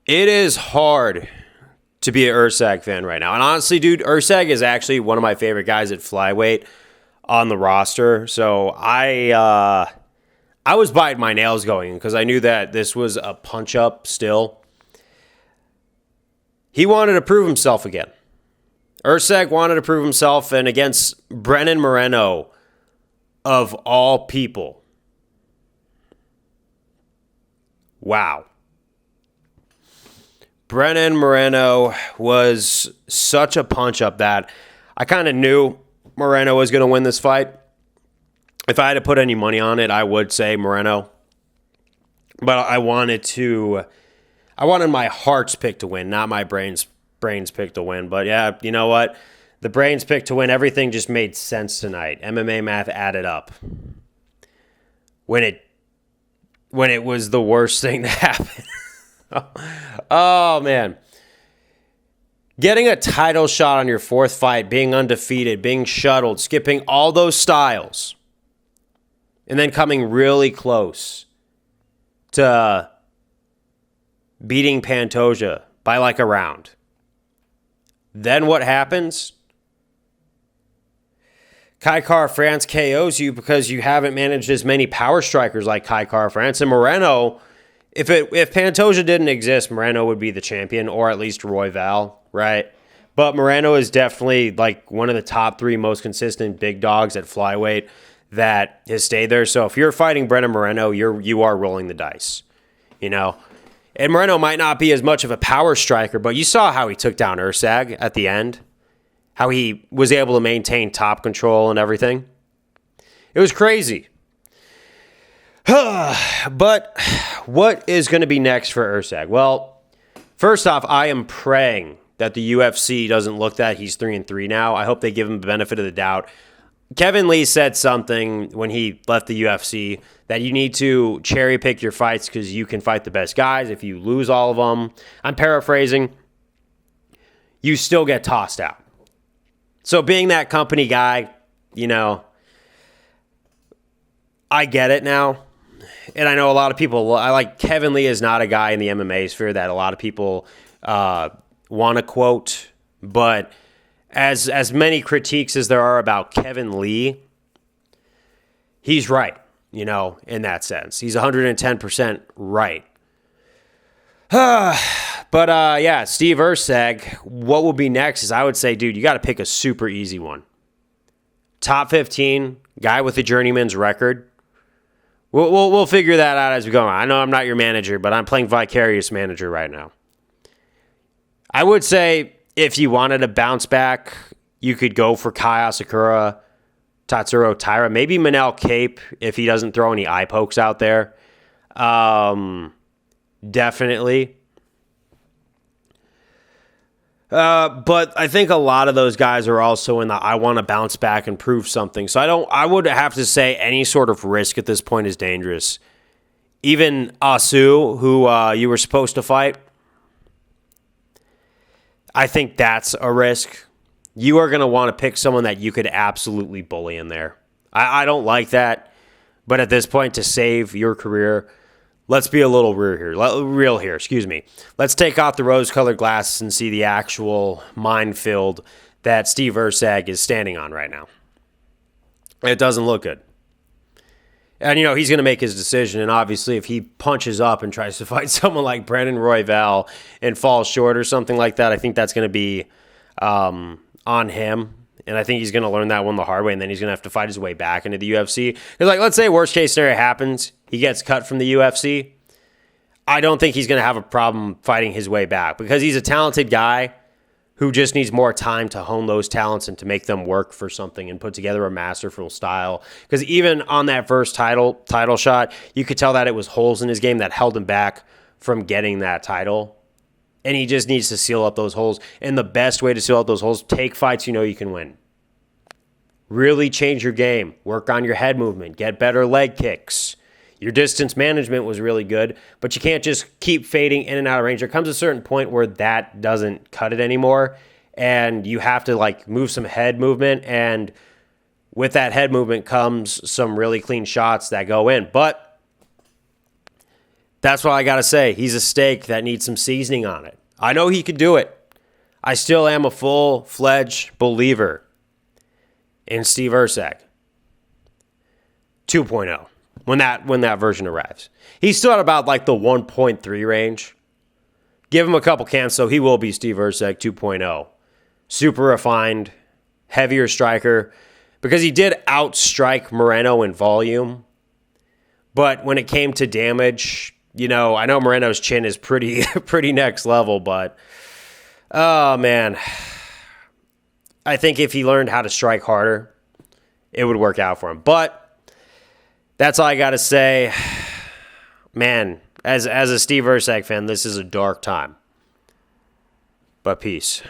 It is hard to be an Erceg fan right now. And honestly, dude, Erceg is actually one of my favorite guys at flyweight on the roster. So I was biting my nails going because I knew that this was a punch up still. He wanted to prove himself again. Erceg wanted to prove himself, and against Brennan Moreno, of all people. Wow. Brennan Moreno was such a punch up that I kind of knew Moreno was going to win this fight. If I had to put any money on it, I would say Moreno. But I wanted my heart's pick to win, not my brain's pick to win. But yeah, you know what? The brain's pick to win. Everything just made sense tonight. MMA math added up. When it was the worst thing to happen. Oh, man. Getting a title shot on your fourth fight, being undefeated, being shuttled, skipping all those styles, and then coming really close to beating Pantoja by like a round. Then what happens? Kai Kara-France KOs you because you haven't managed as many power strikers like Kai Kara-France. And Moreno, if Pantoja didn't exist, Moreno would be the champion, or at least Royval, right? But Moreno is definitely like one of the top three most consistent big dogs at flyweight that has stayed there. So if you're fighting Brennan Moreno, you are rolling the dice, you know? And Moreno might not be as much of a power striker, but you saw how he took down Erceg at the end, how he was able to maintain top control and everything. It was crazy. But what is going to be next for Erceg? Well, first off, I am praying that the UFC doesn't look that he's 3-3 now. I hope they give him the benefit of the doubt. Kevin Lee said something when he left the UFC that you need to cherry pick your fights because you can fight the best guys. If you lose all of them, I'm paraphrasing, you still get tossed out. So being that company guy, you know, I get it now. And I know a lot of people, Kevin Lee is not a guy in the MMA sphere that a lot of people want to quote, but as many critiques as there are about Kevin Lee, he's right, you know, in that sense. He's 110% right. But yeah, Steve Erceg, what will be next is I would say, dude, you got to pick a super easy one. Top 15, guy with a journeyman's record. We'll figure that out as we go on. I know I'm not your manager, but I'm playing vicarious manager right now. I would say if you wanted to bounce back, you could go for Kai Asakura, Tatsuro Taira, maybe Manel Cape if he doesn't throw any eye pokes out there. Definitely. But I think a lot of those guys are also in the I want to bounce back and prove something. So I would have to say any sort of risk at this point is dangerous. Even Asu, who you were supposed to fight, I think that's a risk. You are going to want to pick someone that you could absolutely bully in there. I don't like that. But at this point, to save your career, let's be a little real here. Excuse me. Let's take off the rose-colored glasses and see the actual minefield that Steve Erceg is standing on right now. It doesn't look good. And, you know, he's going to make his decision. And obviously, if he punches up and tries to fight someone like Brennan Royval and falls short or something like that, I think that's going to be on him. And I think he's going to learn that one the hard way, and then he's going to have to fight his way back into the UFC. Because, like, let's say worst case scenario happens, he gets cut from the UFC. I don't think he's going to have a problem fighting his way back because he's a talented guy who just needs more time to hone those talents and to make them work for something and put together a masterful style. Because even on that first title shot, you could tell that it was holes in his game that held him back from getting that title. And he just needs to seal up those holes. And the best way to seal up those holes, take fights you know you can win. Really change your game. Work on your head movement. Get better leg kicks. Your distance management was really good, but you can't just keep fading in and out of range. There comes a certain point where that doesn't cut it anymore, and you have to like move some head movement, and with that head movement comes some really clean shots that go in. But That's what I got to say. He's a steak that needs some seasoning on it. I know he could do it. I still am a full-fledged believer in Steve Erceg 2.0 when that version arrives. He's still at about like the 1.3 range. Give him a couple cans, so he will be Steve Erceg 2.0. Super refined, heavier striker, because he did outstrike Moreno in volume. But when it came to damage, I know Moreno's chin is pretty next level, but oh man, I think if he learned how to strike harder, it would work out for him. But that's all I got to say. Man, as a Steve Erceg fan, this is a dark time. But peace.